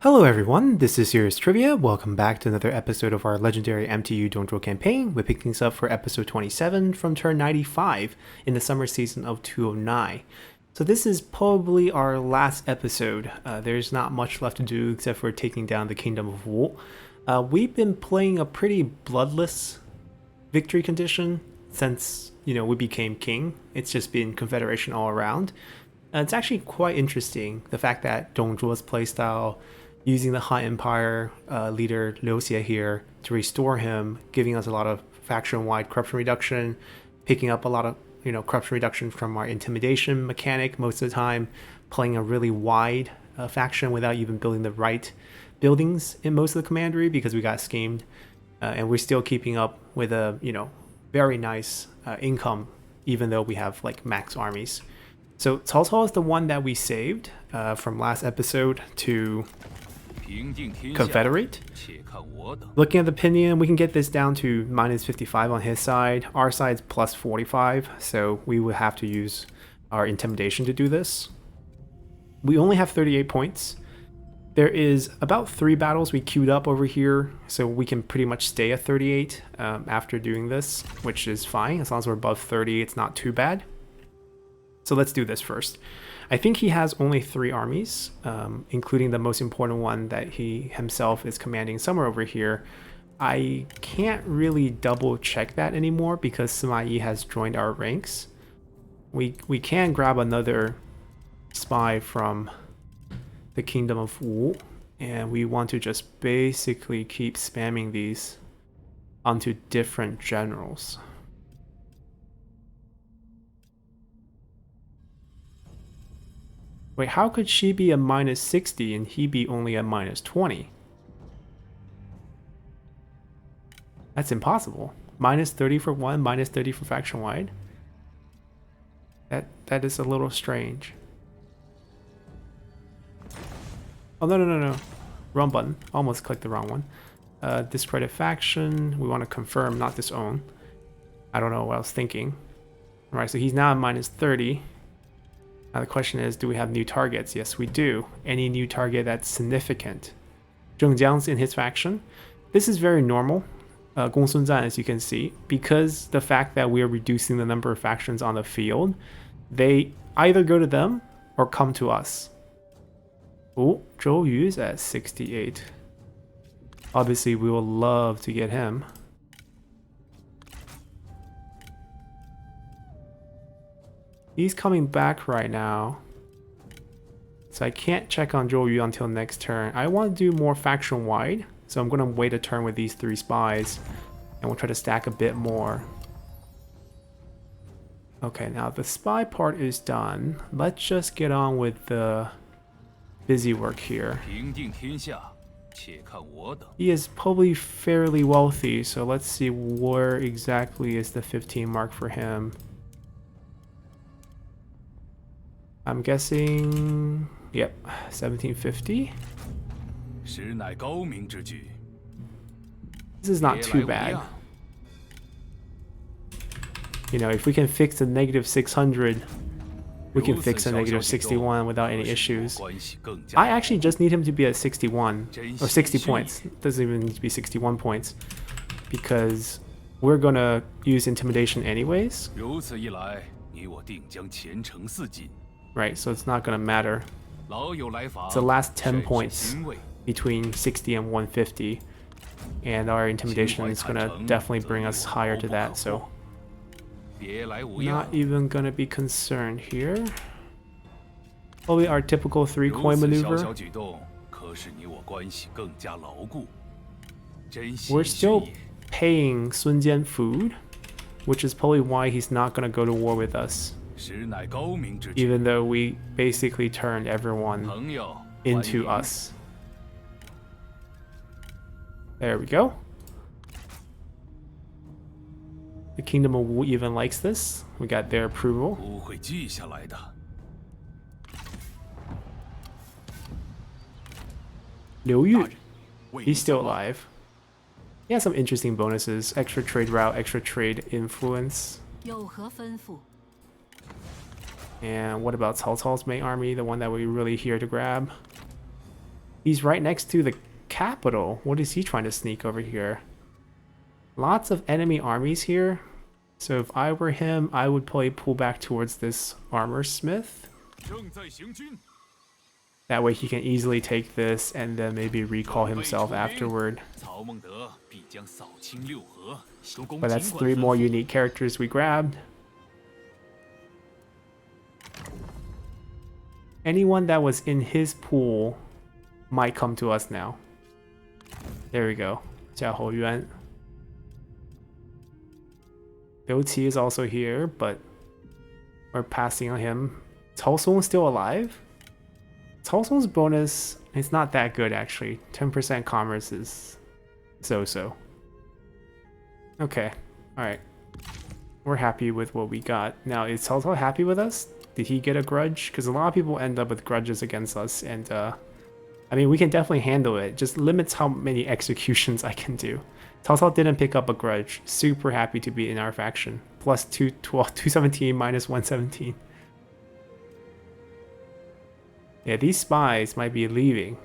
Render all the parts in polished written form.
Hello everyone, this is Serious Trivia. Welcome back to another episode of our legendary MTU Zhuo campaign. We're picking things up for episode 27 from turn 95 in the summer season of 209. So this is probably our last episode. There's not much left to do except for taking down the Kingdom of Wu. We've been playing a pretty bloodless victory condition since, we became king. It's just been confederation all around. It's actually quite interesting, the fact that Zhuo's playstyle, using the Han Empire leader Liu Xie here to restore him, giving us a lot of faction-wide corruption reduction, picking up a lot of corruption reduction from our intimidation mechanic most of the time, playing a really wide faction without even building the right buildings in most of the commandery because we got schemed, and we're still keeping up with a very nice income even though we have like max armies. So Cao Cao is the one that we saved from last episode to confederate. Looking at the opinion, we can get this down to minus 55 on his side. Our side's plus 45, so we would have to use our intimidation to do this. We only have 38 points. There is about 3 battles we queued up over here, so we can pretty much stay at 38 after doing this, which is fine. As long as we're above 30, it's not too bad. So let's do this first. I think he has only 3 armies, including the most important one that he himself is commanding somewhere over here. I can't really double check that anymore because Sima Yi has joined our ranks. We can grab another spy from the Kingdom of Wu, and we want to just basically keep spamming these onto different generals. Wait, how could she be a minus 60 and he be only a minus 20? That's impossible. Minus 30 for one, minus 30 for faction wide. That is a little strange. Oh, no. Wrong button. Almost clicked the wrong one. Discredit faction. We want to confirm, not disown. I don't know what I was thinking. Alright, so he's now at minus 30. Now the question is, do we have new targets? Yes, we do. Any new target that's significant. Zhengjiang's in his faction. This is very normal. Gong Sun Zan, as you can see, because the fact that we are reducing the number of factions on the field, they either go to them or come to us. Oh, Zhou Yu is at 68. Obviously, we will love to get him. He's coming back right now, so I can't check on Zhou Yu until next turn. I want to do more faction-wide, so I'm going to wait a turn with these 3 spies, and we'll try to stack a bit more. Okay, now the spy part is done. Let's just get on with the busy work here. He is probably fairly wealthy, so let's see where exactly is the 15 mark for him. I'm guessing, yep, 1750. This is not too bad. If we can fix a negative 600, we can fix a negative 61 without any issues. I actually just need him to be at 61, or 60 points. It doesn't even need to be 61 points, because we're gonna use intimidation anyways. Right, so it's not going to matter. It's the last 10 points between 60 and 150, and our intimidation is going to definitely bring us higher to that, so not even going to be concerned here. Probably our typical 3-coin maneuver. We're still paying Sun Jian food, which is probably why he's not going to go to war with us. Even though we basically turned everyone into us. There we go. The Kingdom of Wu even likes this. We got their approval. Liu Yu. He's still alive. He has some interesting bonuses. Extra trade route, extra trade influence. And what about Cao Cao's main army, the one that we're really here to grab? He's right next to the capital. What is he trying to sneak over here? Lots of enemy armies here. So if I were him, I would probably pull back towards this armor smith. That way he can easily take this and then maybe recall himself afterward. But that's 3 more unique characters we grabbed. Anyone that was in his pool might come to us now. There we go. Jia Houyuan. Liu Qi is also here, but we're passing on him. Cao Song's still alive? Cao Song's bonus is not that good actually. 10% commerce is so-so. Okay, alright. We're happy with what we got. Now, is Cao Cao happy with us? Did he get a grudge? Because a lot of people end up with grudges against us, and I mean, we can definitely handle it. Just limits how many executions I can do. Cao Cao didn't pick up a grudge. Super happy to be in our faction. Plus 217, minus 117. Yeah, these spies might be leaving.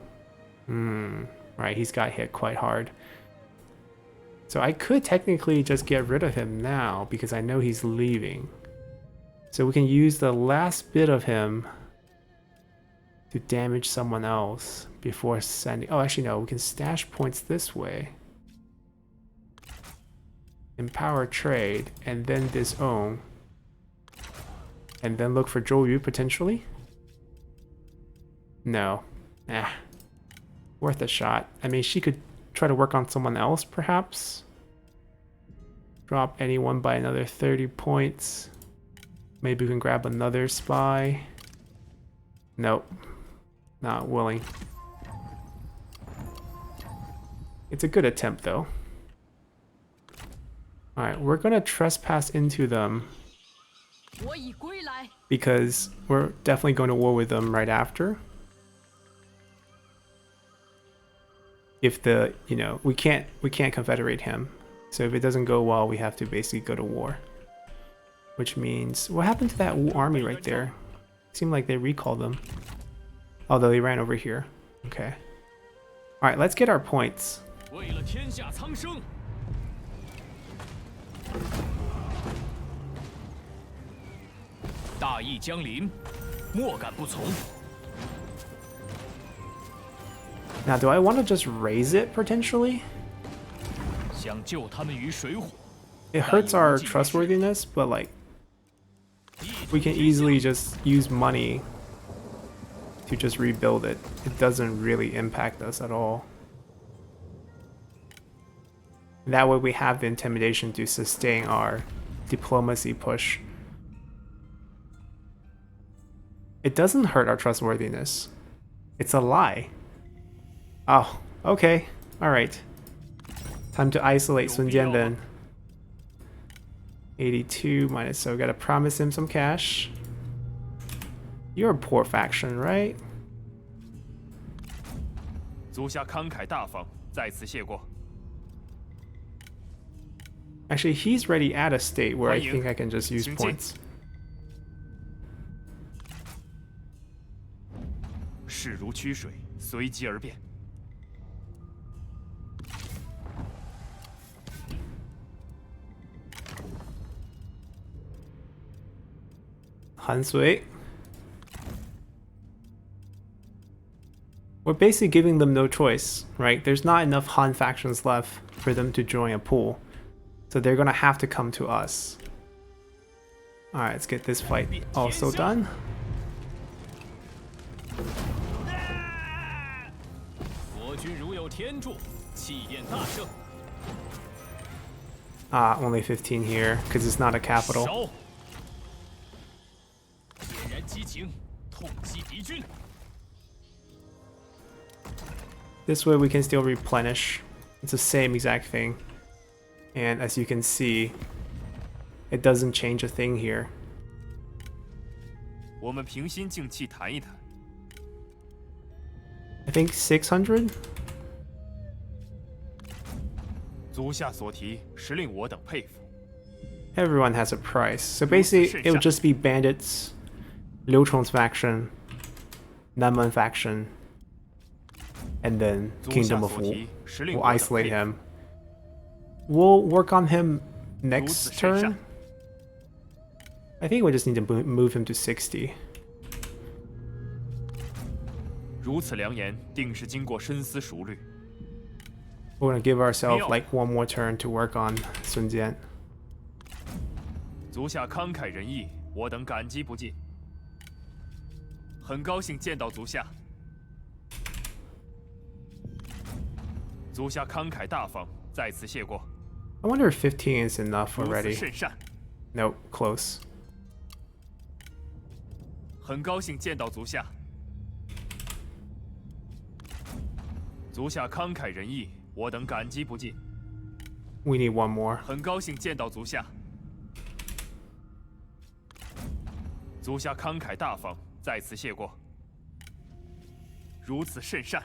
Right, he's got hit quite hard. So I could technically just get rid of him now because I know he's leaving. So we can use the last bit of him to damage someone else before sending... Oh, actually no, we can stash points this way. Empower trade, and then disown. And then look for Zhou potentially? No. Nah. Worth a shot. I mean, she could try to work on someone else, perhaps. Drop anyone by another 30 points. Maybe we can grab another spy. Nope. Not willing. It's a good attempt, though. Alright, we're gonna trespass into them. Because we're definitely going to war with them right after. If the, you know, we can't confederate him. So if it doesn't go well, we have to basically go to war. Which means, what happened to that Wu army right there? Seemed like they recalled them. Although they ran over here. Okay. Alright, let's get our points. Now, do I want to just raise it potentially? It hurts our trustworthiness, but like, we can easily just use money to just rebuild it. It doesn't really impact us at all. That way we have the intimidation to sustain our diplomacy push. It doesn't hurt our trustworthiness. It's a lie. Oh, okay. Alright. Time to isolate Sun Jian then. 82 minus, so we gotta promise him some cash. You're a poor faction, right? Actually, he's already at a state where I think I can just use points. Han Sui. We're basically giving them no choice, right? There's not enough Han factions left for them to join a pool. So they're gonna have to come to us. Alright, let's get this fight also done. Ah, only 15 here, because it's not a capital. This way we can still replenish. It's the same exact thing. And as you can see, it doesn't change a thing here. I think 600? Everyone has a price. So basically, it would just be bandits, Liu Chong's faction, Nanmen faction, and then 足下 Kingdom of 所 Wu. 提，时令 We'll 我等 isolate 配合 him. We'll work on him 如此 next 甚善 turn. I think we just need to move him to 60. 如此良言，定是经过深思熟虑。 We're gonna give ourselves 妙。 like one more turn to work on Sun Jian. 足下慷慨仁义，我等感激不尽。很高兴见到足下。足下慷慨大方，在此谢过。 I wonder if 15 is enough 如此 already. 甚善， Nope, close. 很高兴见到足下。足下慷慨仁义，我等感激不尽。 We need one more. 很高兴见到足下。足下慷慨大方，在此谢过。如此甚善。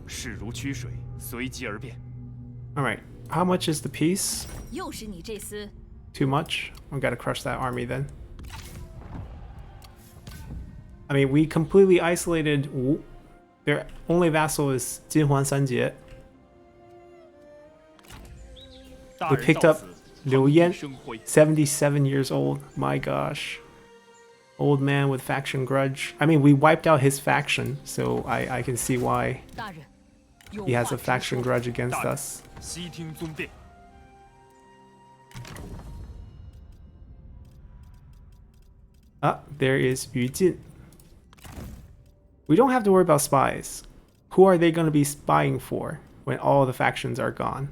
势如曲水，随机而变。 Alright, how much is the piece? 又是你这厮！ Too much? We gotta crush that army then. I mean, we completely isolated Wu. Their only vassal is Jinhuan Sanjie. 大 We 人 picked 到 up 此， Liu 蓬荜 Yan, 生辉。 77 years old. My gosh. Old man with faction grudge. I mean, we wiped out his faction, so I can see why 大人，有 he has 话 a 直 faction 说。 grudge against 大人 us. 悉听尊便。 Ah, there is Yu Jin. We don't have to worry about spies. Who are they going to be spying for when all the factions are gone?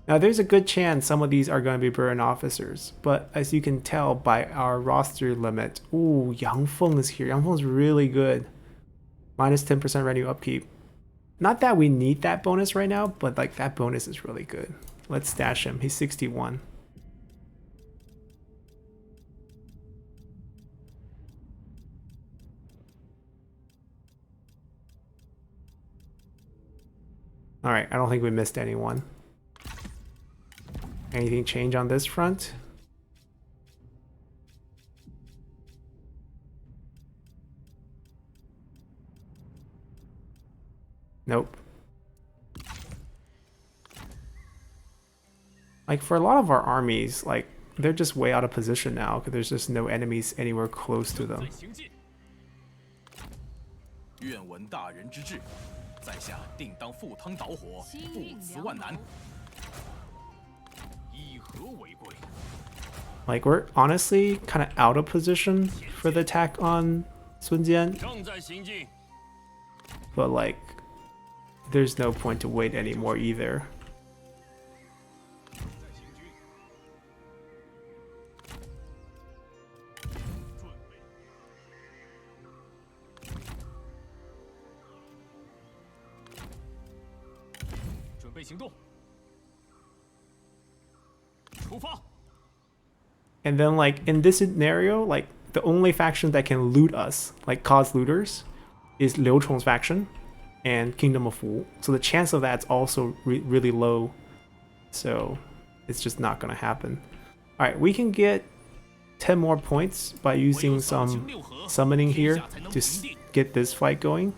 Now, there's a good chance some of these are going to be burn officers, but as you can tell by our roster limit, ooh, Yang Feng is here. Yang Feng is really good. Minus 10% revenue upkeep. Not that we need that bonus right now, but like that bonus is really good. Let's stash him. He's 61. Alright, I don't think we missed anyone. Anything change on this front? Nope. Like, for a lot of our armies, like, they're just way out of position now because there's just no enemies anywhere close to them. 行进。愿闻大人之志，在下定当赴汤蹈火，不辞万难，以和为贵。 Like, we're honestly kind of out of position for the attack on Sun Jian, 正在行进， but like, there's no point to wait anymore either. 准备行动。出发。 And then, like, in this scenario, like, the only faction that can loot us, like, cause looters, is Liu Chong's faction and Kingdom of Wu. So the chance of that's also really low. So it's just not going to happen. Alright, we can get 10 more points by using some summoning here to get this fight going.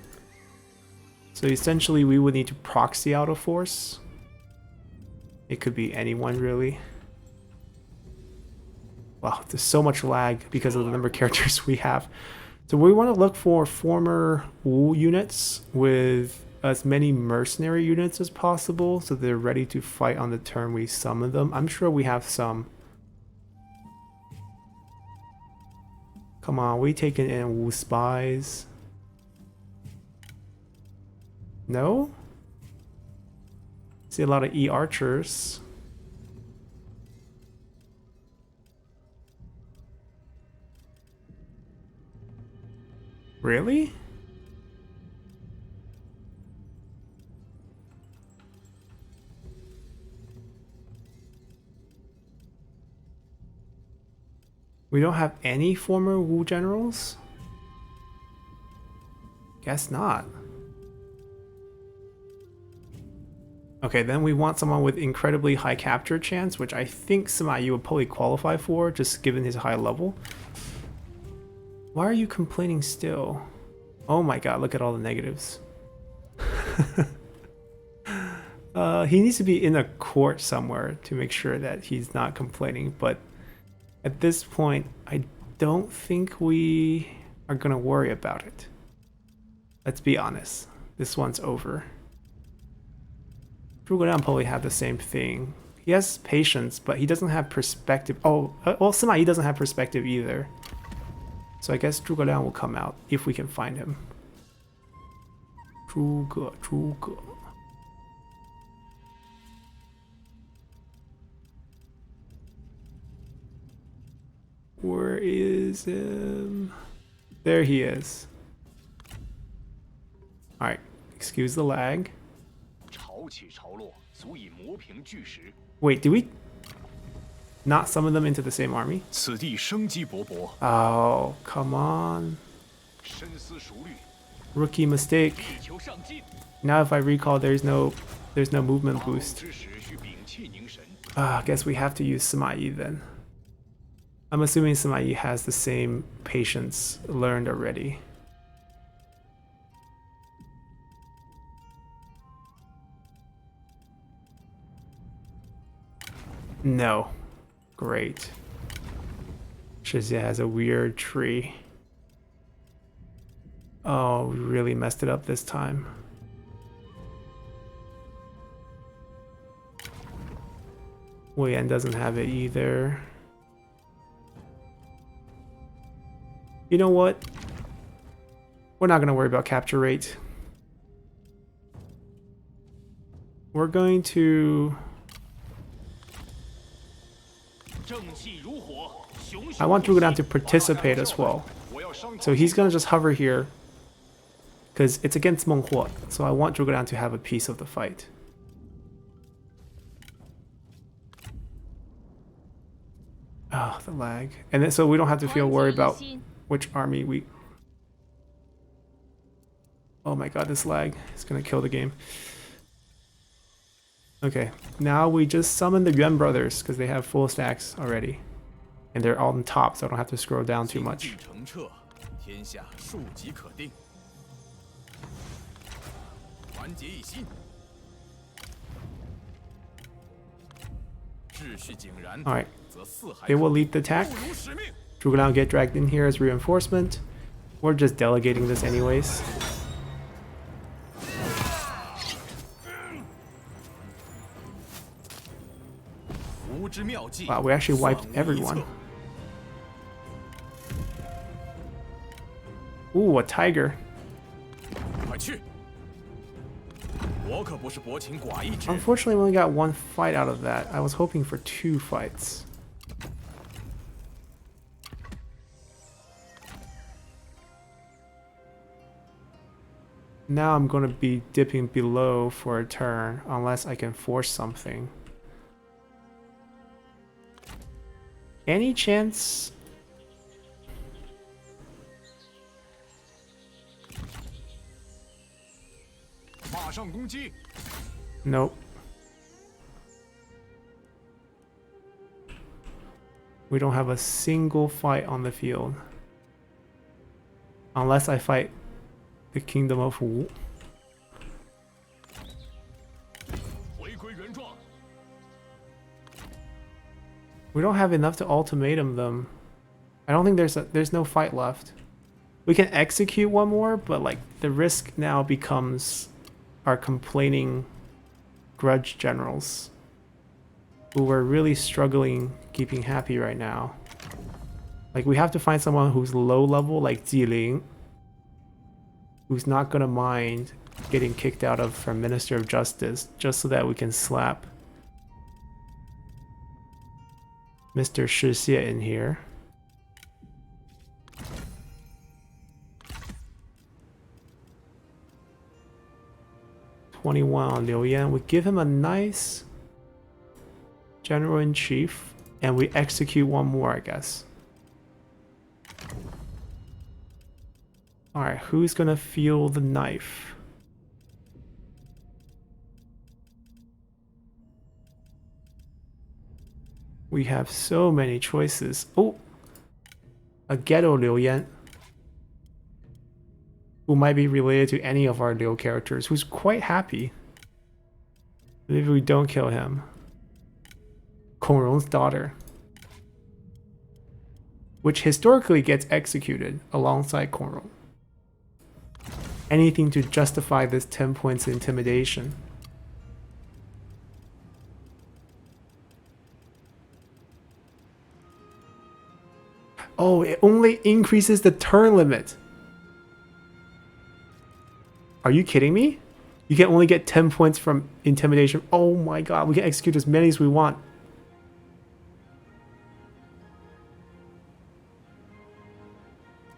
So essentially, we would need to proxy out a force. It could be anyone, really. Wow, there's so much lag because of the number of characters we have. So we want to look for former Wu units with as many mercenary units as possible so they're ready to fight on the turn we summon them. I'm sure we have some. Come on, we taking in Wu spies. No? See a lot of E archers. Really? We don't have any former Wu generals? Guess not. Okay, then we want someone with incredibly high capture chance, which I think Sima Yi would probably qualify for, just given his high level. Why are you complaining still? Oh my god, look at all the negatives. He needs to be in a court somewhere to make sure that he's not complaining, but at this point, I don't think we are gonna worry about it. Let's be honest. This one's over. Zhuge Liang probably have the same thing. He has patience, but he doesn't have perspective. Oh, well, Sima Yi doesn't have perspective either. So I guess Zhuge Liang will come out if we can find him. Zhuge. Where is him? There he is. Alright, excuse the lag. Wait, do we not summon them into the same army? Oh, come on. Rookie mistake. Now if I recall, there's no movement boost. I guess we have to use Sima Yi then. I'm assuming Sima Yi has the same patience learned already. No. Great. Shizia has a weird tree. Oh, we really messed it up this time. Wei Yan doesn't have it either. You know what? We're not going to worry about capture rate. We're going to... I want Zhuge Liang to participate as well. So he's going to just hover here. Because it's against Meng Huo. So I want Zhuge Liang to have a piece of the fight. Oh, the lag. And then, so we don't have to feel worried about which army we... Oh my god, this lag is going to kill the game. Okay, now we just summon the Yuan brothers because they have full stacks already. And they're all on top, so I don't have to scroll down too much. Alright, they will lead the attack. Zhuge Liang will get dragged in here as reinforcement. We're just delegating this anyways. Wow, we actually wiped everyone. Ooh, a tiger. Unfortunately, we only got one fight out of that. I was hoping for 2 fights. Now I'm going to be dipping below for a turn, unless I can force something. Any chance? Nope. We don't have a single fight on the field. Unless I fight the Kingdom of Wu. We don't have enough to ultimatum them. I don't think there's no fight left. We can execute one more, but like the risk now becomes our complaining grudge generals, who are really struggling keeping happy right now. Like we have to find someone who's low level, like Ziling, who's not gonna mind getting kicked out of from Minister of Justice, just so that we can slap Mr. Shixie in here. $21 on Liu Yan. We give him a nice General-in-Chief, and we execute one more, I guess. Alright, who's gonna feel the knife? We have so many choices. Oh, a ghetto Liu Yan, who might be related to any of our Liu characters, who's quite happy. Maybe we don't kill him. Kong Rong's daughter, which historically gets executed alongside Kong Rong. Anything to justify this 10 points intimidation. Oh, it only increases the turn limit. Are you kidding me? You can only get 10 points from intimidation. Oh my god, we can execute as many as we want.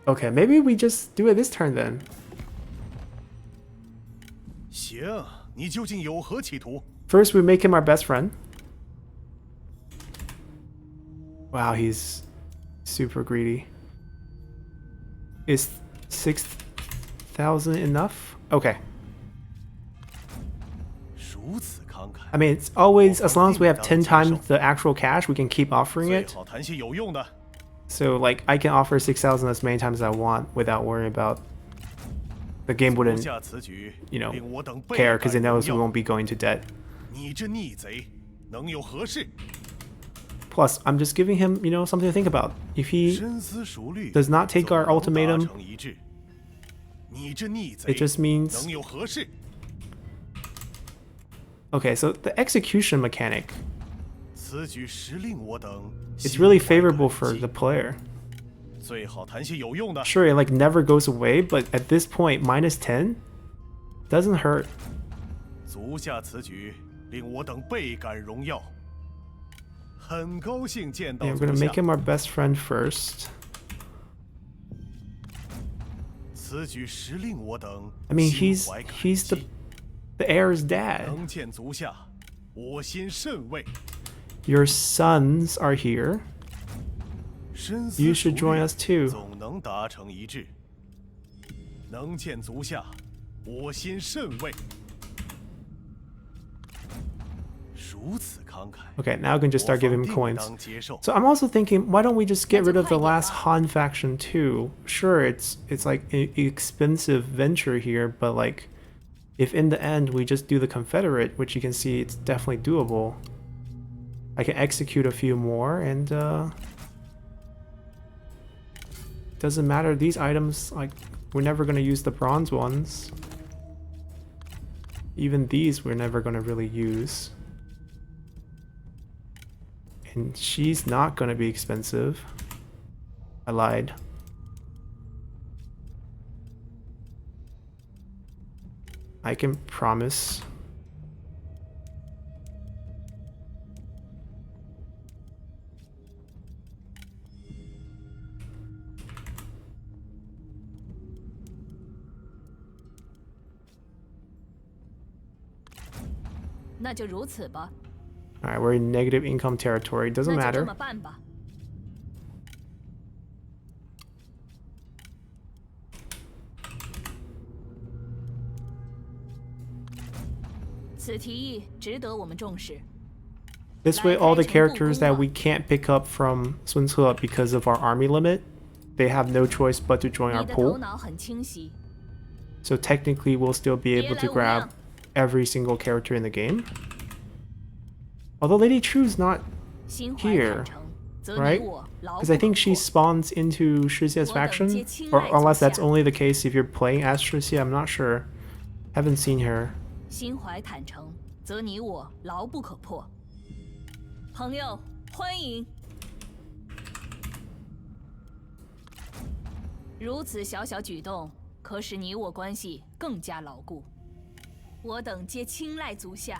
Okay, maybe we just do it this turn then. 行，你究竟有何企图？ First, we make him our best friend. Wow, he's super greedy. Is 6,000 enough? Okay. 如此慷慨， I mean, it's always, as long as we have 10 times the actual cash, we can keep offering 最 it. 好谈些有用的。 So, like, I can offer 6,000 as many times as I want without worrying about the game 足 wouldn't, 下此举， you know, 令我等倍 care 感 because it 荣 knows we 耀。 won't be going to debt. 你这逆贼，能有何事？ Plus, I'm just giving him, you know, something to think about. If he 深思熟虑， does not take our 总能 ultimatum, 达成一致。你这逆贼， it just means... 能有何事？ Okay, so the execution mechanic, 此举实令我等 it's 心 really 怀 favorable 感 for 激 the player. 最好谈些有用的。 Sure, it like never goes away, but at this point, -10 doesn't hurt. 足下此举，令我等倍感荣耀。很高兴见到 Yeah, we're 足 gonna 下 make him our best friend first. 此举实令我等 I mean, 心 he's 怀感 he's 激 the heir's dad. 能见足下，我心甚慰。 Your sons are here. 深思 You 熟 should 虑 join us too. 总能达成一致。能见足下，我心甚慰。如此慷慨， Okay, now I can just start 我 giving 方 him 定 coins. 当接受。 So I'm also thinking, why don't we just get That's rid of the quite last enough. Han faction too? Sure, it's like an expensive venture here, but like, if in the end we just do the Confederate, which you can see it's definitely doable, I can execute a few more, and doesn't matter. These items, like, we're never gonna use the bronze ones. Even these, we're never gonna really use. And she's not gonna be expensive. I lied. I can promise. Alright, we're in negative income territory. Doesn't matter. 此提议值得我们重视。 This way, all the characters that we can't pick up from Sun Quan because of our army limit, they have no choice but to join our 你的头 pool. 脑很清晰， So technically, we'll still be able to 别来无 grab 恙。 every single character in the game. Although Lady Trieu's not, 心怀 Here, 坦诚，则 right? 你我牢 because 不 I 可 think she 破。 spawns into Shixia's faction, 我等皆青 or 睐 unless 足 that's 下。 only the case if you're playing as Shixia. I'm not sure. Haven't seen her. 心怀坦诚，则你我牢不可破。朋友，欢迎。如此小小举动，可使你我关系更加牢固。我等皆青睐足下。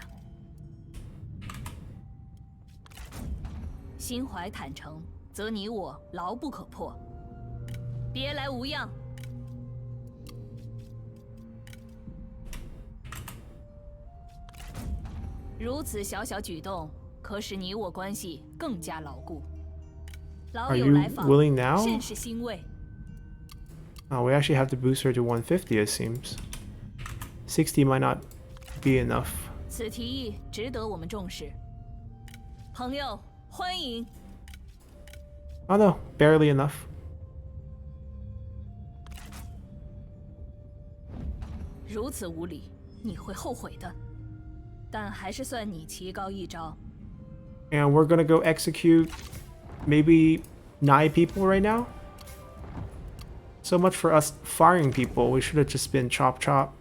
心怀坦诚，则你我牢不可破。别来无恙。如此小小举动，可使你我关系更加牢固。老 Are 友 you 来访， willing now? 甚是欣慰。 Oh, we actually have to boost her to 150, it seems. 60 might not be enough. 此提议值得我们重视。朋友，欢迎。 Oh no, barely enough. 如此无礼，你会后悔的。但还是算你棋高一招。 And we're gonna go execute maybe 9 people right now. So much for us firing people. We should have just been chop chop.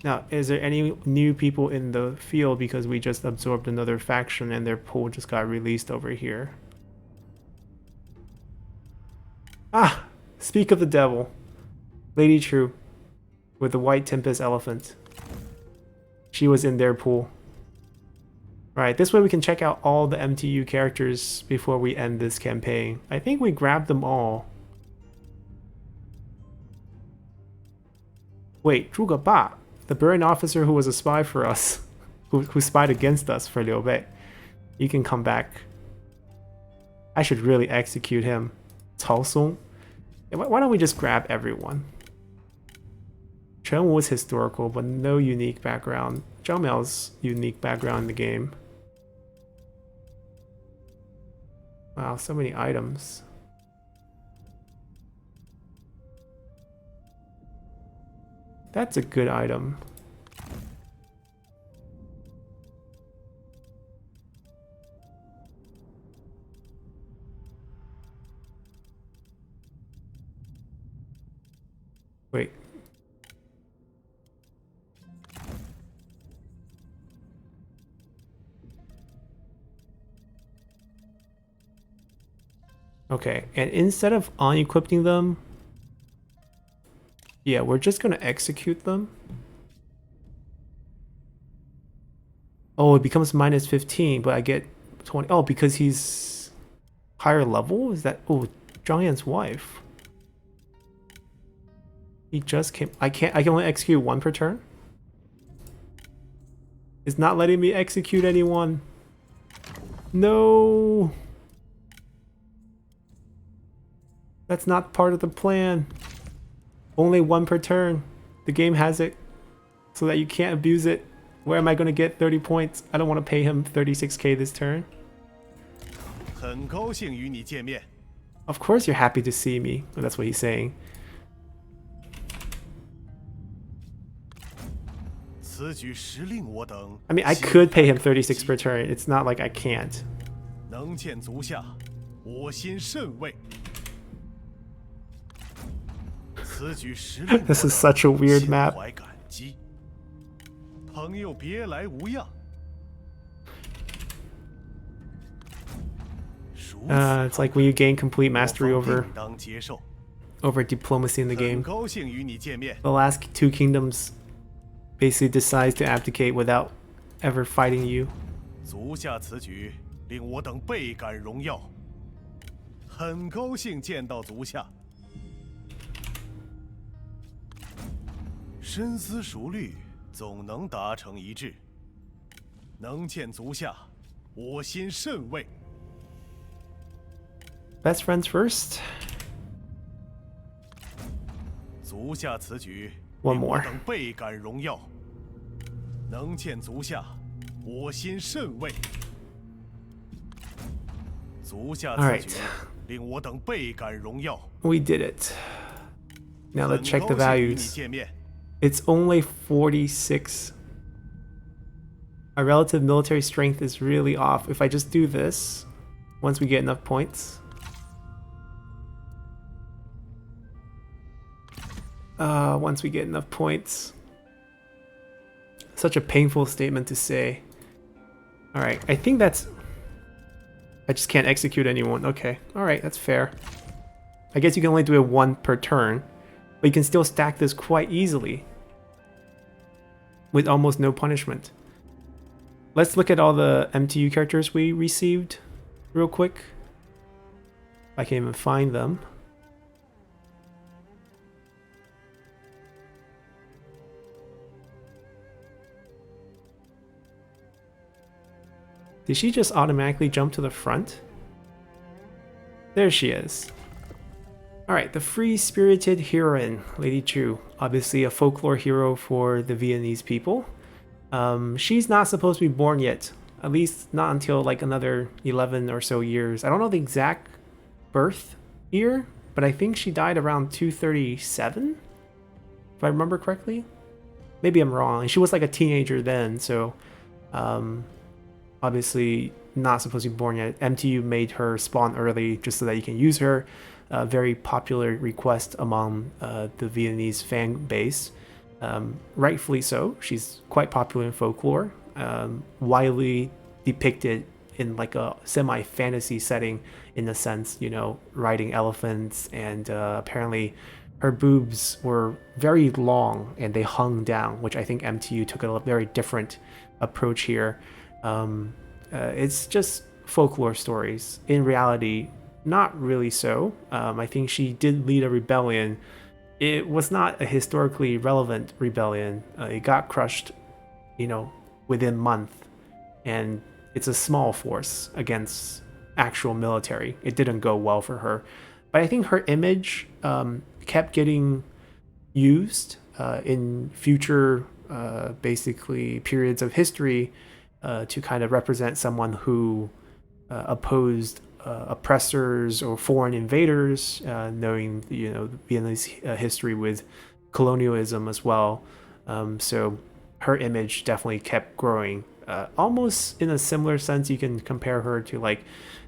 Now, is there any new people in the field because we just absorbed another faction and their pool just got released over here? Ah! Speak of the devil. Lady Trieu with the white Tempest elephant. She was in their pool. Right, this way we can check out all the MTU characters before we end this campaign. I think we grabbed them all. Wait, Zhuo Ba, the Burian officer who was a spy for us, who spied against us for Liu Bei. You can come back. I should really execute him. Cao Song. Why don't we just grab everyone? Chen Wu's historical, but no unique background. Zhang Miao's unique background in the game. Wow, so many items. That's a good item. Wait. Okay, and instead of unequipping them, yeah, we're just gonna execute them. Oh, it becomes minus 15, but I get 20. Oh, because he's higher level? Is that... Oh, Zhang Yan's wife. He just came... I can only execute 1 per turn? It's not letting me execute anyone. No! That's not part of the plan. Only 1 per turn. The game has it so that you can't abuse it. Where am I going to get 30 points? I don't want to pay him 36k this turn. 很高兴与你见面。 Of course you're happy to see me. That's what he's saying. 此举实令我等 I mean, I could pay him 36 per turn. It's not like I can't. 能见足下，我心甚慰。此举实令我 This is such a weird 心 map. 怀感激。朋友别来无恙。 It's like when you gain complete mastery 我方 over 定当接受。 diplomacy in the 很 game. 高兴与你见面。 The last 2 kingdoms basically decides to abdicate without ever fighting you. 足下此举令我等倍感荣耀。很高兴见到足下。深思熟虑，总能达成一致。能见足下，我心甚慰。 Best friends first. 足下此举 One 令我 more. 等倍感荣耀。能见足下，我心甚慰。足下 All 此 right. 举令我等倍感荣耀。 We did it. Now 很 let's check the 高兴与你 values. 见面。 It's only 46. Our relative military strength is really off. If I just do this, once we get enough points. Once we get enough points. Such a painful statement to say. Alright, I think that's... I just can't execute anyone. Okay, alright, that's fair. I guess you can only do it 1 per turn. But you can still stack this quite easily. With almost no punishment. Let's look at all the MTU characters we received real quick. If I can even find them. Did she just automatically jump to the front? There she is. Alright, the free-spirited heroine, Lady Trieu. Obviously a folklore hero for the Viennese people. She's not supposed to be born yet. At least not until like another 11 or so years. I don't know the exact birth year, but I think she died around 237, if I remember correctly. Maybe I'm wrong. And she was like a teenager then, so obviously not supposed to be born yet. MTU made her spawn early just so that you can use her. Very popular request among the Vietnamese fan base. Rightfully so. She's quite popular in folklore, widely depicted in like a semi-fantasy setting, in a sense, you know, riding elephants, and apparently her boobs were very long and they hung down, which I think MTU took a very different approach here. It's just folklore stories. In reality, not really so. I think she did lead a rebellion. It was not a historically relevant rebellion. It got crushed, you know, within a month, and it's a small force against actual military. It didn't go well for her, but I think her image kept getting used in future, basically periods of history, to kind of represent someone who opposed oppressors or foreign invaders, knowing, you know, Vietnamese history with colonialism as well. So her image definitely kept growing. Almost in a similar sense, you can compare her to like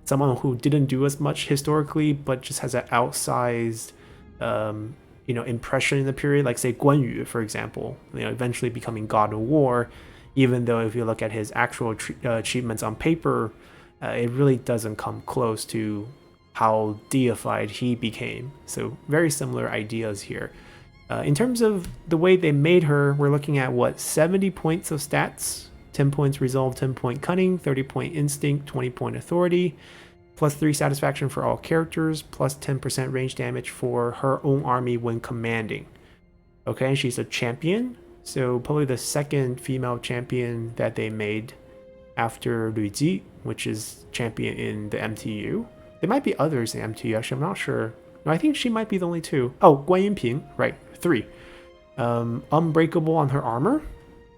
someone who didn't do as much historically, but just has an outsized, you know, impression in the period. Like say Guan Yu, for example, you know, eventually becoming god of war. Even though if you look at his actual achievements on paper, it really doesn't come close to how deified he became. So very similar ideas here. In terms of the way they made her, we're looking at what, 70 points of stats, 10 points resolve, 10 point cunning, 30 point instinct, 20 point authority, plus 3 satisfaction for all characters, plus 10% range damage for her own army when commanding. Okay, and she's a champion, so probably the second female champion that they made after Lu Ji, which is champion in the MTU. There might be others in MTU, actually, I'm not sure. No, I think she might be the only 2. Oh, Guan Yinping, right, 3. Unbreakable on her armor.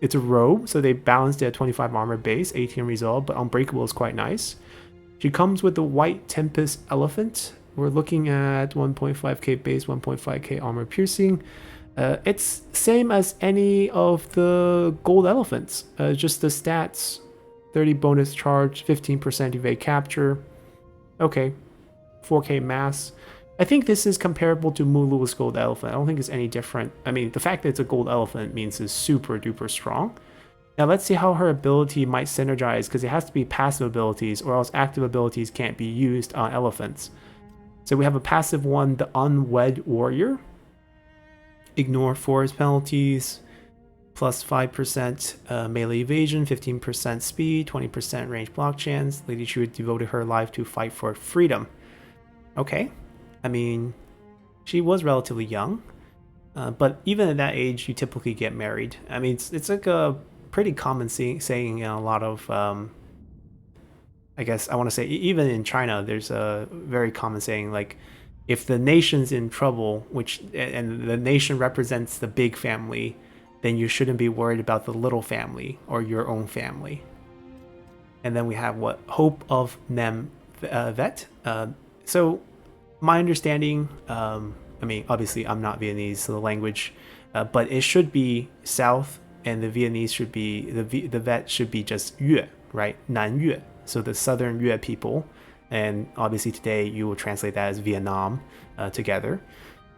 It's a robe, so they balanced it at 25 armor base, 18 resolve, but unbreakable is quite nice. She comes with the White Tempest Elephant. We're looking at 1.5k base, 1.5k armor piercing. It's same as any of the gold elephants, just the stats, 30 bonus charge, 15% evade capture. Okay, 4k mass. I think this is comparable to Mulu's gold elephant. I don't think it's any different. I mean, the fact that it's a gold elephant means it's super duper strong. Now let's see how her ability might synergize, because it has to be passive abilities or else active abilities can't be used on elephants. So we have a passive one, the Unwed Warrior. Ignore forest penalties, plus 5% melee evasion, 15% speed, 20% range block chance. Lady Trieu devoted her life to fight for freedom. Okay, I mean, she was relatively young, but even at that age, you typically get married. I mean, it's like a pretty common saying in a lot of, I guess I want to say, even in China, there's a very common saying like, if the nation's in trouble, and the nation represents the big family, then you shouldn't be worried about the little family or your own family. And then we have what, Hope of Nem Vet. So my understanding, I mean, obviously I'm not Vietnamese, so the language, but it should be South, and the Vietnamese should be, the vet should be just Yue, right? Nan Yue. So the Southern Yue people. And obviously today you will translate that as Vietnam together.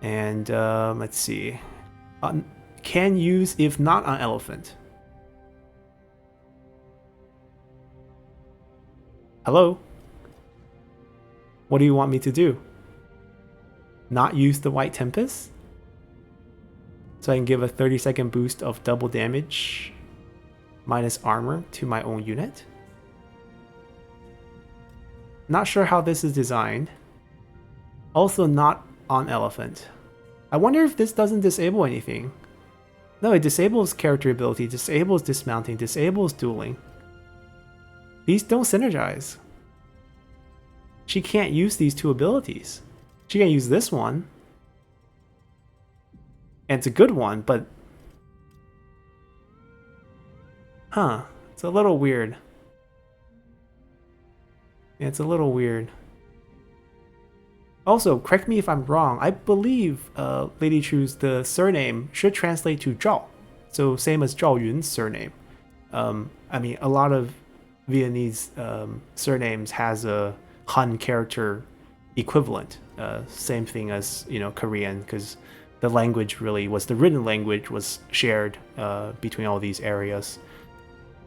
And let's see. Can use if not on elephant. Hello? What do you want me to do? Not use the White Tempest? So I can give a 30-second boost of double damage minus armor to my own unit? Not sure how this is designed. Also not on elephant. I wonder if this doesn't disable anything. No, it disables character ability, disables dismounting, disables dueling. These don't synergize. She can't use these 2 abilities. She can use this one. And it's a good one, but... Huh, it's a little weird. Yeah, it's a little weird. Also, correct me if I'm wrong, I believe Lady Trieu's the surname should translate to Zhao. So same as Zhao Yun's surname. I mean, a lot of Vietnamese surnames has a Han character equivalent. Same thing as, you know, Korean, because the language really was, the written language was shared between all these areas.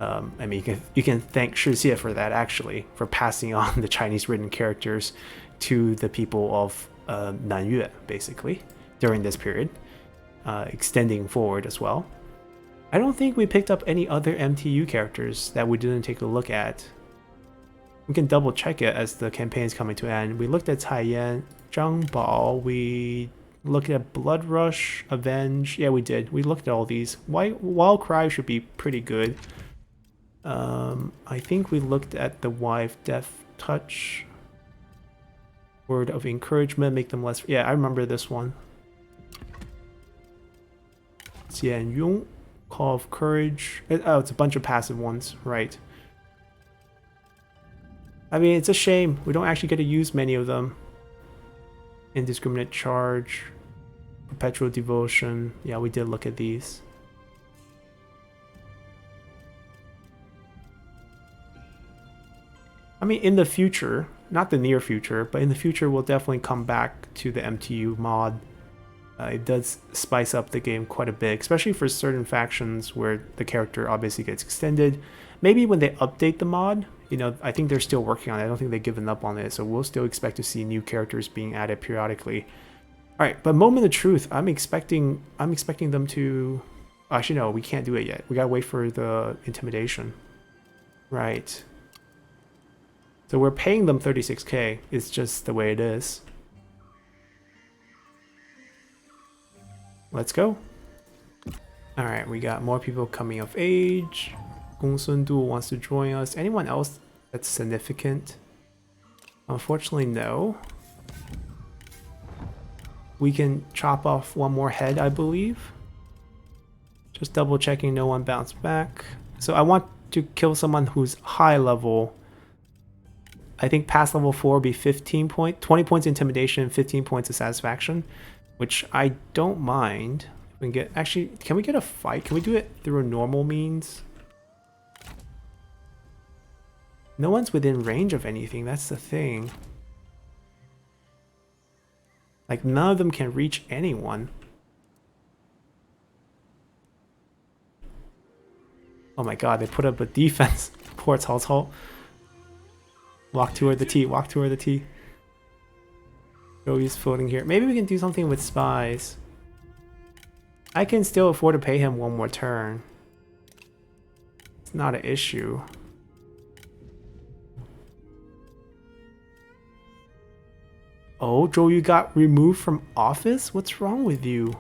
I mean, you can thank Shixie for that, actually, for passing on the Chinese written characters to the people of Nanyue, basically, during this period, extending forward as well. I don't think we picked up any other MTU characters that we didn't take a look at. We can double check it as the campaign is coming to an end. We looked at Cai Yan, Zhang Bao, we looked at Blood Rush, Avenge. Yeah, we did. We looked at all these. Wild Cry should be pretty good. I think we looked at the Wife, Death Touch, Word of Encouragement, make them less. Yeah, I remember this one. Xian Yong, Call of Courage. Oh, it's a bunch of passive ones, right? I mean, it's a shame we don't actually get to use many of them. Indiscriminate Charge, Perpetual Devotion. Yeah, we did look at these. I mean, in the future, not the near future, but in the future, we'll definitely come back to the MTU mod. It does spice up the game quite a bit, especially for certain factions where the character obviously gets extended. Maybe when they update the mod, you know, I think they're still working on it. I don't think they've given up on it, so we'll still expect to see new characters being added periodically. All right, but moment of truth, I'm expecting them to. Actually, no, we can't do it yet. We gotta wait for the intimidation. Right. So we're paying them 36k. It's just the way it is. Let's go. All right, we got more people coming of age. Gong Sun Du wants to join us. Anyone else that's significant? Unfortunately, no. We can chop off one more head, I believe. Just double checking no one bounced back. So I want to kill someone who's high level. I think past level 4 would be 15 points, 20 points intimidation, 15 points of satisfaction, which I don't mind. We can get, actually, can we get a fight? Can we do it through normal means? No one's within range of anything, that's the thing. Like, none of them can reach anyone. Oh my god, they put up a defense. Poor Cao Cao. Walk toward the T, walk toward the T. Joey's floating here. Maybe we can do something with spies. I can still afford to pay him one more turn. It's not an issue. Oh, Zhou, you got removed from office? What's wrong with you?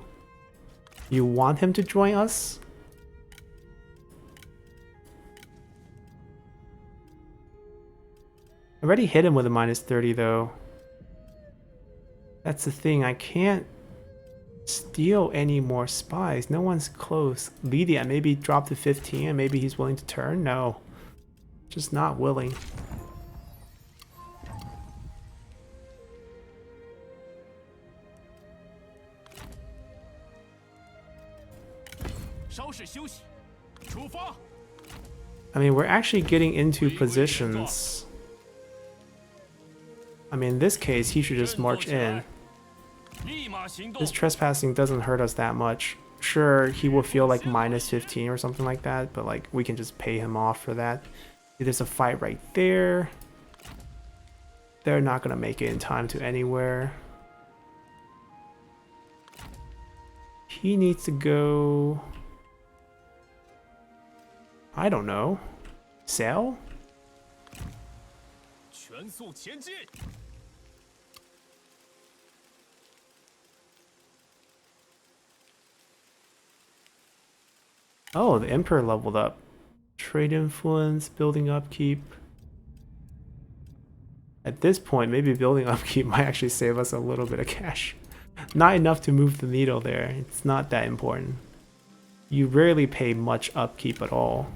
You want him to join us? I already hit him with a -30 though. That's the thing, I can't steal any more spies. No one's close. Lydia, maybe drop to 15 and maybe he's willing to turn? No. Just not willing. I mean, we're actually getting into positions. I mean, in this case, he should just march in. This trespassing doesn't hurt us that much. Sure, he will feel like -15 or something like that, but like we can just pay him off for that. There's a fight right there. They're not gonna make it in time to anywhere. He needs to go... I don't know. Sail? Oh, the Emperor leveled up. Trade influence, building upkeep. At this point, maybe building upkeep might actually save us a little bit of cash. Not enough to move the needle there. It's not that important. You rarely pay much upkeep at all.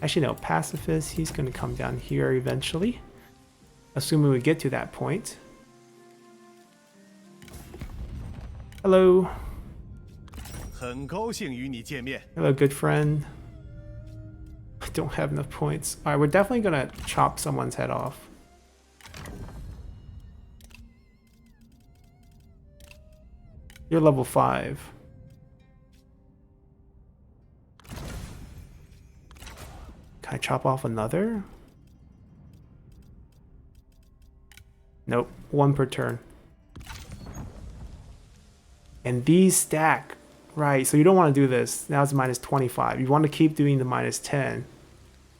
Actually, no, Pacifist, he's going to come down here eventually. assuming we get to that point. Hello. 很高兴与你见面。 Hello, good friend. I don't have enough points. Alright, we're definitely gonna chop someone's head off. You're level 5. Can I chop off another? Nope, 1 per turn. And these stack. Right, so you don't want to do this. Now it's minus 25. You want to keep doing the minus 10.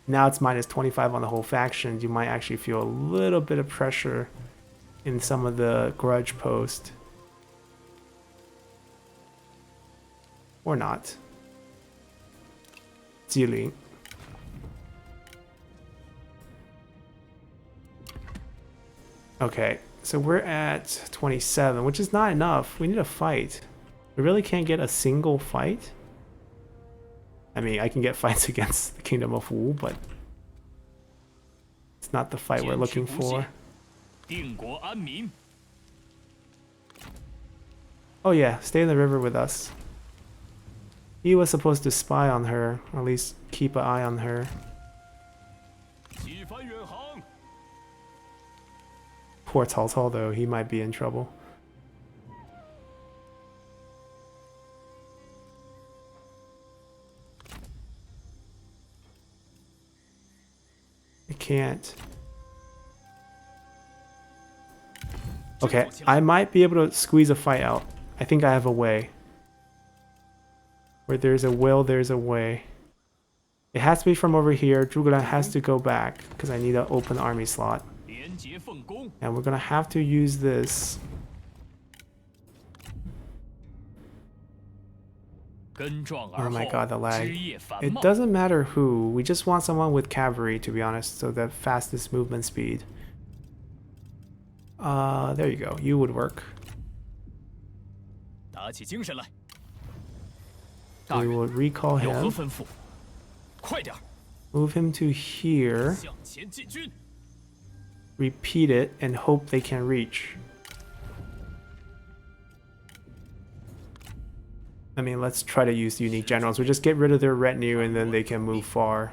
Now it's minus 25 on the whole faction. You might actually feel a little bit of pressure in some of the grudge post. Or not. 机灵. Okay, so we're at 27, which is not enough. We need a fight. We really can't get a single fight? I mean, I can get fights against the Kingdom of Wu, but it's not the fight we're looking for. Oh yeah, stay in the river with us. He was supposed to spy on her, or at least keep an eye on her. Poor Cao Cao though, he might be in trouble. I can't. Okay, I might be able to squeeze a fight out. I think I have a way. Where there's a will, there's a way. It has to be from over here. Zhuge has to go back because I need an open army slot. And we're gonna have to use this. Oh my god, the lag. It doesn't matter who, we just want someone with cavalry, to be honest, so the fastest movement speed. There you go, you would work. We will recall him. Move him to here. Repeat it and hope they can reach. I mean, let's try to use the unique generals. We just get rid of their retinue and then they can move far.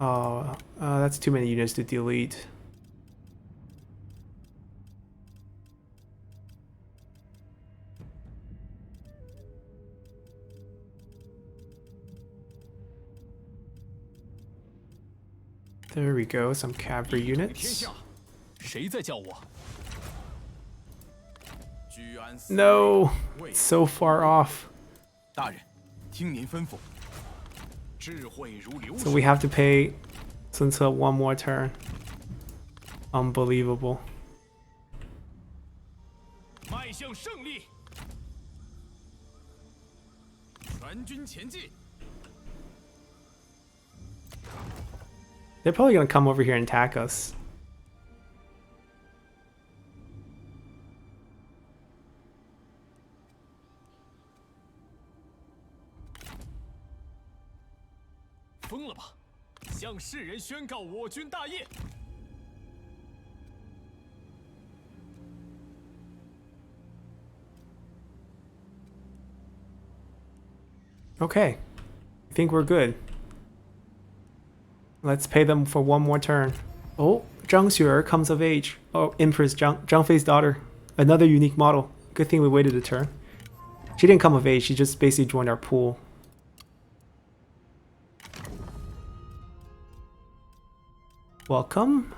Oh, that's too many units to delete. There we go, some cavalry units. No, it's so far off. So we have to pay Sun Quan 1 more turn. Unbelievable. They're probably gonna come over here and attack us. Okay, I think we're good. Let's pay them for 1 more turn. Oh, Zhang Xuer comes of age. Oh, Empress Zhang Fei's daughter. Another unique model. Good thing we waited a turn. She didn't come of age, she just basically joined our pool. Welcome.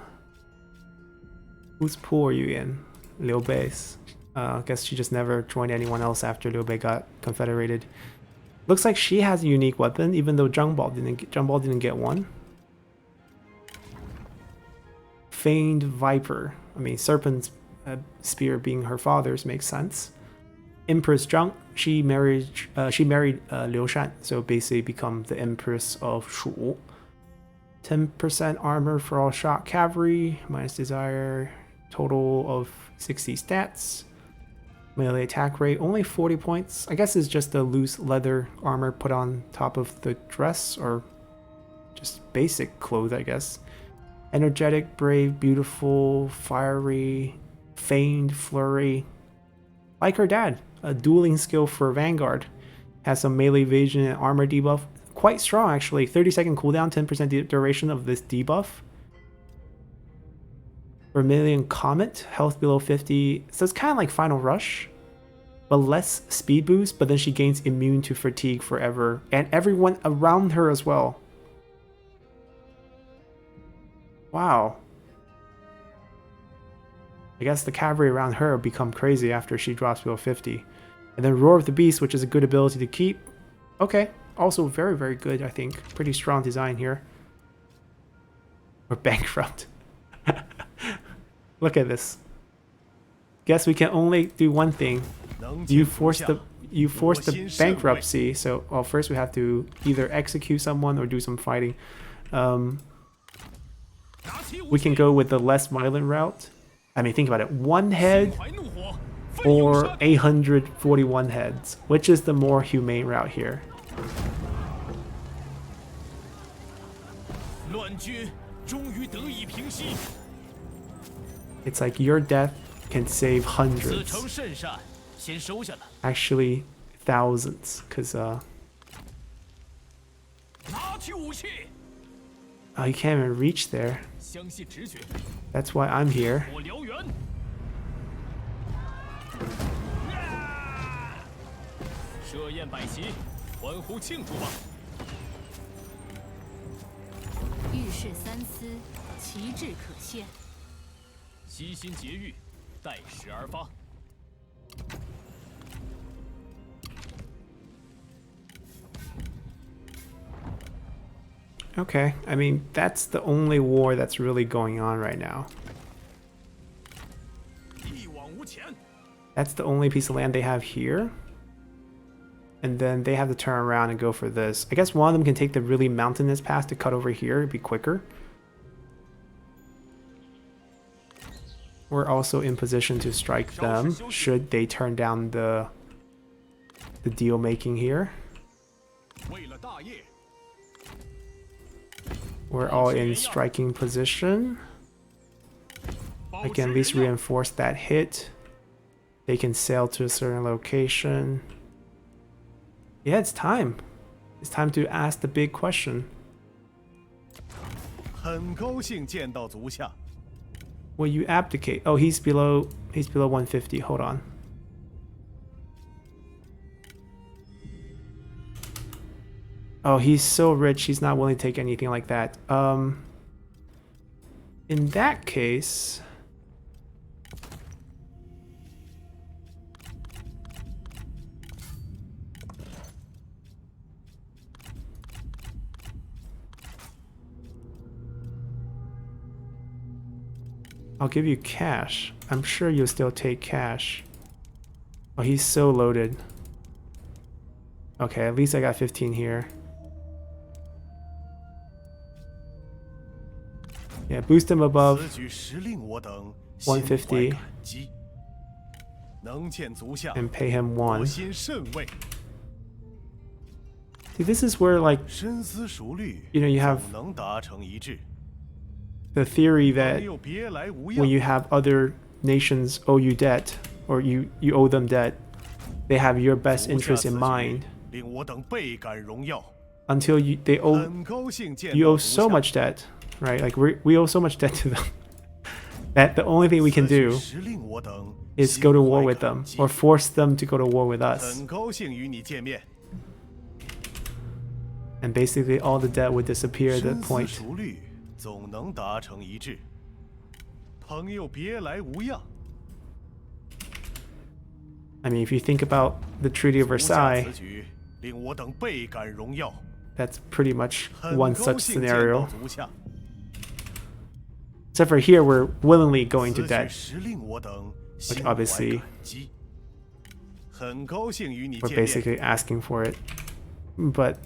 Whose pool are you in? Liu Bei's. I guess she just never joined anyone else after Liu Bei got confederated. Looks like she has a unique weapon, even though Zhang Bao didn't get one. Feigned Viper. I mean, Serpent's spear being her father's makes sense. Empress Zhang, she married Liu Shan, so basically become the Empress of Shu. 10% armor for all shot cavalry, minus desire, total of 60 stats. Melee attack rate, only 40 points. I guess it's just the loose leather armor put on top of the dress, or just basic clothes, I guess. Energetic, brave, beautiful, fiery, feigned, flurry. Like her dad, a dueling skill for Vanguard. Has some melee evasion and armor debuff. Quite strong actually. 30-second cooldown, 10% duration of this debuff. Vermilion Comet, health below 50. So it's kind of like Final Rush, but less speed boost, but then she gains immune to fatigue forever. And everyone around her as well. Wow. I guess the cavalry around her become crazy after she drops below 50. And then Roar of the Beast, which is a good ability to keep. Okay. Also very, very good, I think. Pretty strong design here. We're bankrupt. Look at this. Guess we can only do one thing. You force the bankruptcy. So, well, first we have to either execute someone or do some fighting. We can go with the less violent route. I mean, think about it. 1 head or 841 heads. Which is the more humane route here? It's like your death can save hundreds. Actually, thousands. Because, oh, you can't even reach there. That's why I'm here. Okay, I mean, that's the only war that's really going on right now. That's the only piece of land they have here. And then they have to turn around and go for this. I guess one of them can take the really mountainous path to cut over here. It'd be quicker. We're also in position to strike them should they turn down the deal making here. We're all in striking position. I can at least reinforce that hit. They can sail to a certain location. Yeah, it's time. It's time to ask the big question. Will you abdicate? Oh, he's below 150. Hold on. Oh, he's so rich, he's not willing to take anything like that. In that case... I'll give you cash. I'm sure you'll still take cash. Oh, he's so loaded. Okay, at least I got 15 here. Yeah, boost him above 150 and pay him 1. See, this is where, like, you know, you have the theory that when you have other nations owe you debt, or you owe them debt, they have your best interest in mind. Until you owe so much debt, right? Like we owe so much debt to them that the only thing we can do is go to war with them or force them to go to war with us. And basically all the debt would disappear at that point. I mean, if you think about the Treaty of Versailles, that's pretty much one such scenario. Except for here, we're willingly going to debt. Which obviously, we're basically asking for it. But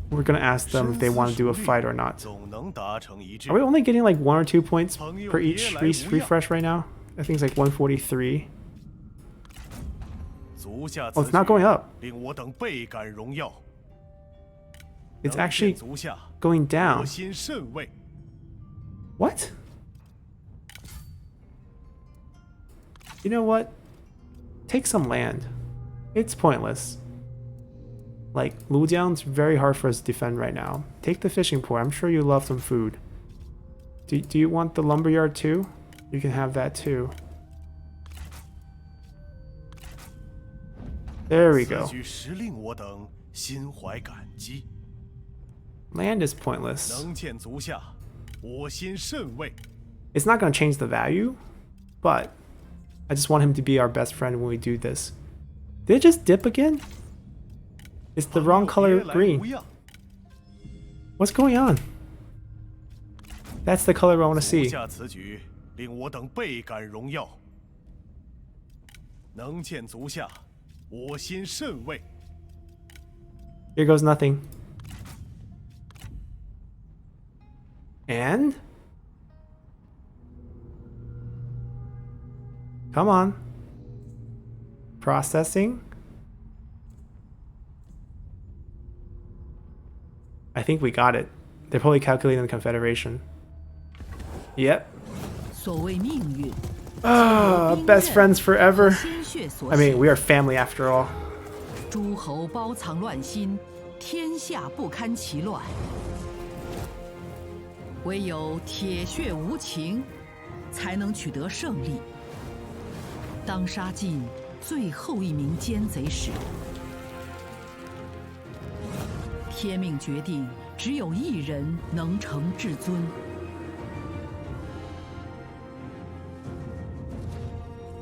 we're gonna ask them if they want to do a fight or not. Are we only getting like 1 or 2 points per each refresh right now? I think it's like 143. Oh, it's not going up. It's actually going down. 我心甚慰。 What? You know what? Take some land. It's pointless. Like, Lujiang's very hard for us to defend right now. Take the fishing port. I'm sure you love some food. Do you want the lumberyard too? You can have that too. There we go. 此举实令我等心怀感激。 Land is pointless. 能见足下，我心甚慰。 It's not going to change the value, but I just want him to be our best friend when we do this. Did it just dip again? It's the wrong color 朋友别来无 green. 恙 What's going on? That's the color I want to 足 see. 下此举令我等倍感荣耀。能见足下，我心甚慰。 Here goes nothing. And? Come on. Processing. I think we got it. They're probably calculating the confederation. Yep. 所谓命运， Best friends forever. 鲜血所 I 写。 mean, we are family after all. 诸侯包藏乱心，天下不堪其乱。唯有铁血无情，才能取得胜利。当杀尽最后一名奸贼时，天命决定，只有一人能成至尊。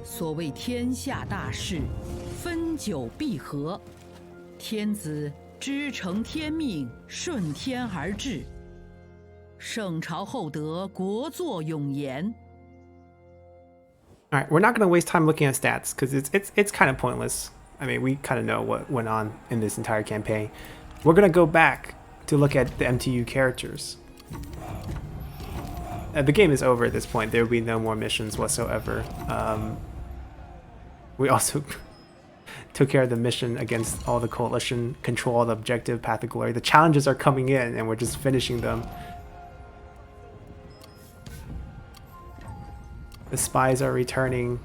所谓天下大事，分久必合。天子知承天命，顺天而治。圣朝厚德，国祚永延。 All right, we're not going to waste time looking at stats because it's kind of pointless. I mean, we kind of know what went on in this entire campaign. We're going to go back to look at the MTU characters. The game is over at this point. There will be no more missions whatsoever. We also took care of the mission against all the coalition, control all the objective, path of glory. The challenges are coming in and we're just finishing them. The spies are returning.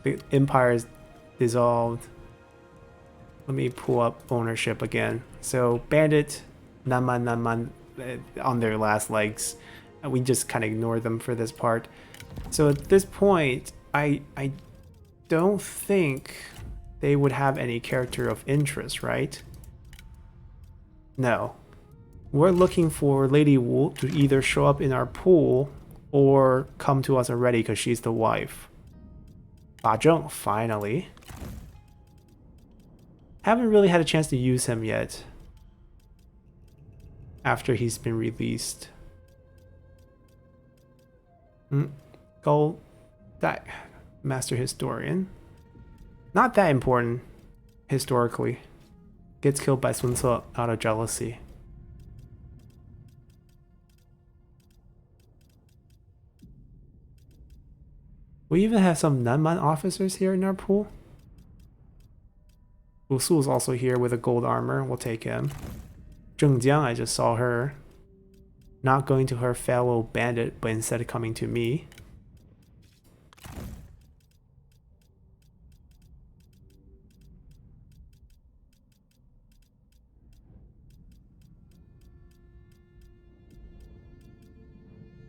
The empire is dissolved. Let me pull up ownership again. So Bandit, Nanman on their last legs. We just kind of ignore them for this part. So at this point, I don't think they would have any character of interest, right? No. We're looking for Lady Wu to either show up in our pool or come to us already because she's the wife. Ba Zheng, finally. Haven't really had a chance to use him yet after he's been released. Gold that Master Historian. Not that important historically. Gets killed by Sun Quan out of jealousy. We even have some Nanman officers here in our pool. Wu Su is also here with a gold armor. We'll take him. Zhengjiang, I just saw her. Not going to her fellow bandit, but instead coming to me.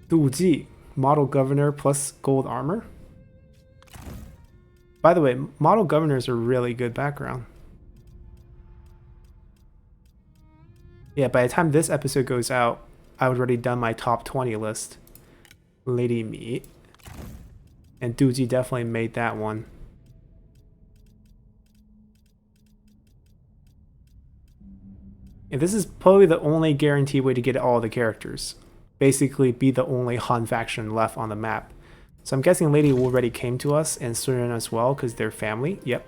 Du Ji, model governor plus gold armor. By the way, model governors are really good background. Yeah, by the time this episode goes out, I've already done my top 20 list. Lady Mi. And Du Ji definitely made that one. And this is probably the only guaranteed way to get all the characters. Basically be the only Han faction left on the map. So I'm guessing Lady Wu already came to us, and Suren as well, because they're family. Yep.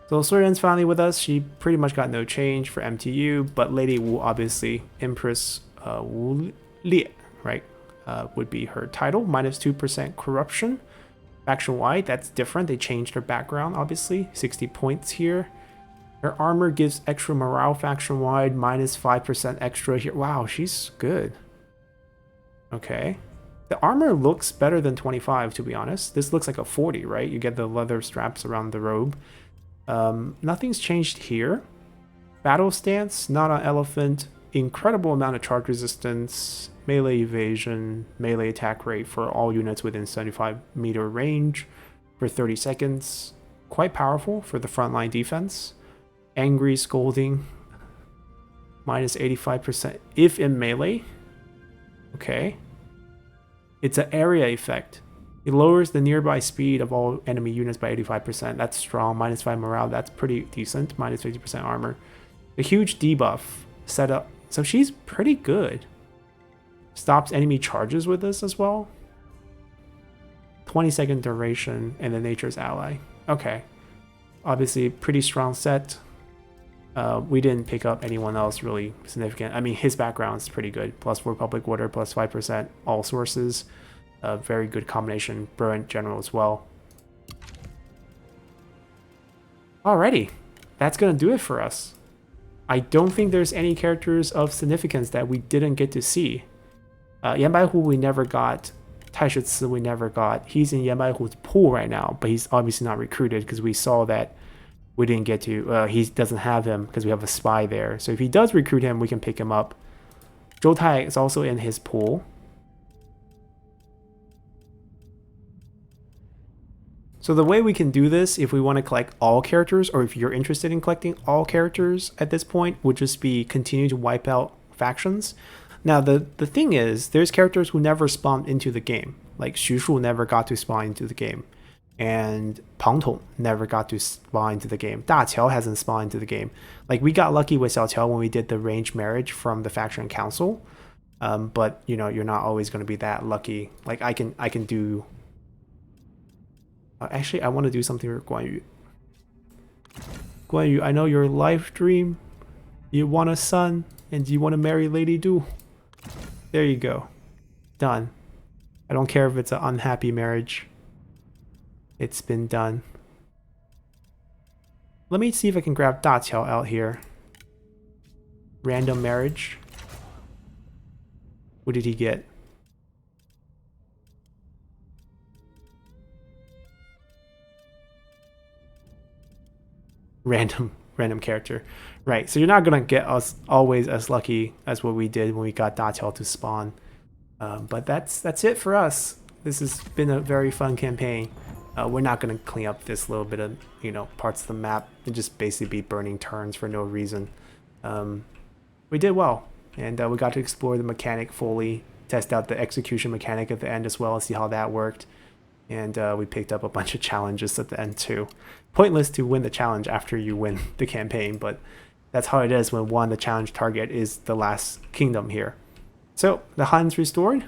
So Suren's finally with us. She pretty much got no change for MTU, but Lady Wu, obviously, Empress Wu Lie, right? Would be her title. Minus 2% corruption. Faction-wide, that's different. They changed her background, obviously. 60 points here. Her armor gives extra morale faction-wide, minus 5% extra here. Wow, she's good. Okay. The armor looks better than 25, to be honest. This looks like a 40, right? You get the leather straps around the robe. Nothing's changed here. Battle stance, not on elephant. Incredible amount of charge resistance, melee evasion, melee attack rate for all units within 75-meter range for 30 seconds. Quite powerful for the frontline defense. Angry scolding, minus 85% if in melee. Okay. It's an area effect. It lowers the nearby speed of all enemy units by 85%. That's strong. Minus 5 morale. That's pretty decent. Minus 50% armor. A huge debuff set up. So she's pretty good. Stops enemy charges with this as well. 20-second duration and the nature's ally. Okay. Obviously, pretty strong set. We didn't pick up anyone else really significant. I mean, his background's pretty good. Plus 4 public order, plus 5% all sources. Very good combination. Brilliant general as well. Alrighty. That's going to do it for us. I don't think there's any characters of significance that we didn't get to see. Yan Baihu we never got. Taishi Ci we never got. He's in Yan Baihu's pool right now, but he's obviously not recruited because we saw that we didn't get to. He doesn't have him because we have a spy there. So if he does recruit him, we can pick him up. Zhou Tai is also in his pool. So the way we can do this, if we want to collect all characters, or if you're interested in collecting all characters at this point, would just be continue to wipe out factions. Now, the thing is, there's characters who never spawned into the game. Like Xu Shu never got to spawn into the game. And Pang Tong never got to spawn into the game. Da Qiao hasn't spawned into the game. Like, we got lucky with Xiao Qiao when we did the arranged marriage from the faction council. But, you know, you're not always going to be that lucky. Like, I can do... actually, I want to do something for Guan Yu. Guan Yu, I know your life dream. You want a son, and you want to marry Lady Du. There you go. Done. I don't care if it's an unhappy marriage. It's been done. Let me see if I can grab Da Qiao out here. Random marriage. What did he get? Random character. Right, so you're not gonna get us always as lucky as what we did when we got Da Qiao to spawn. But that's it for us. This has been a very fun campaign. We're not going to clean up this little bit of, you know, parts of the map and just basically be burning turns for no reason. We did well, and we got to explore the mechanic fully, test out the execution mechanic at the end as well, see how that worked. And we picked up a bunch of challenges at the end too. Pointless to win the challenge after you win the campaign, but that's how it is when the challenge target is the last kingdom here. So the Han's restored.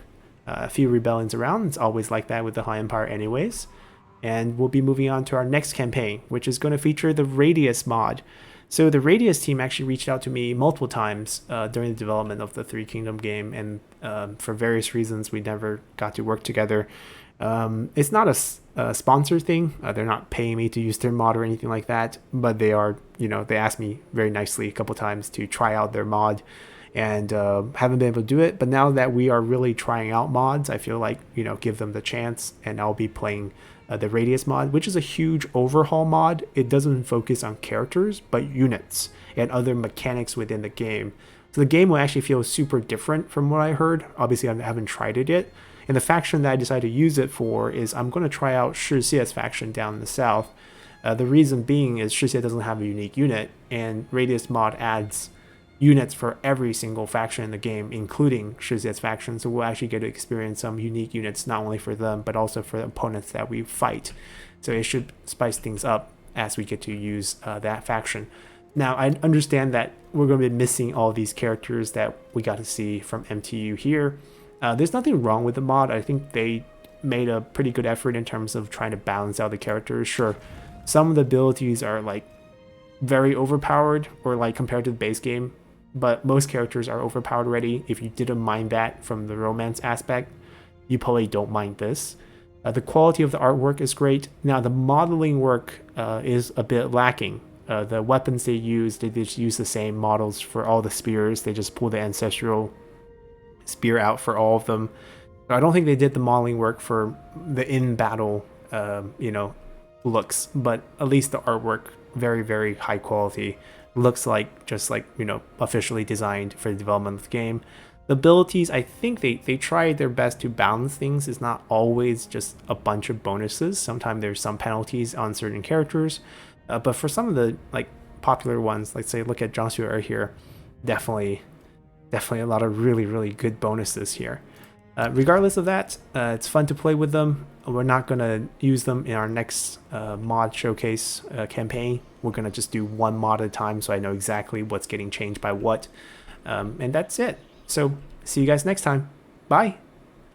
A few rebellions around. It's always like that with the Han Empire anyways. And we'll be moving on to our next campaign, which is going to feature the Radius mod. So the Radius team actually reached out to me multiple times during the development of the Three Kingdom game, and for various reasons we never got to work together. It's not a sponsor thing. They're not paying me to use their mod or anything like that, but they are, you know, they asked me very nicely a couple times to try out their mod, and haven't been able to do it. But now that we are really trying out mods, I feel like, you know, give them the chance, and I'll be playing the Radius mod, which is a huge overhaul mod. It doesn't focus on characters, but units and other mechanics within the game. So the game will actually feel super different from what I heard. Obviously, I haven't tried it yet. And the faction that I decided to use it for is I'm going to try out Shi Xie's faction down in the south. The reason being is Shi Xie doesn't have a unique unit, and Radius mod adds units for every single faction in the game, including Shi Xie's faction. So we'll actually get to experience some unique units, not only for them, but also for the opponents that we fight. So it should spice things up as we get to use that faction. Now, I understand that we're going to be missing all these characters that we got to see from MTU here. There's nothing wrong with the mod. I think they made a pretty good effort in terms of trying to balance out the characters. Sure, some of the abilities are like very overpowered, or like compared to the base game, but most characters are overpowered already. If you didn't mind that from the romance aspect, you probably don't mind this. The quality of the artwork is great. Now, the modeling work is a bit lacking. The weapons they use, they just use the same models for all the spears. They just pull the ancestral spear out for all of them. So I don't think they did the modeling work for the in-battle, looks, but at least the artwork, very, very high quality. Looks like just like, officially designed for the development of the game. The abilities, I think they try their best to balance things. It's not always just a bunch of bonuses. Sometimes there's some penalties on certain characters. But for some of the like popular ones, like say look at Zhuo here, definitely a lot of really, really good bonuses here. Regardless of that, it's fun to play with them. We're not going to use them in our next mod showcase campaign. We're going to just do one mod at a time so I know exactly what's getting changed by what. And that's it. So see you guys next time. Bye.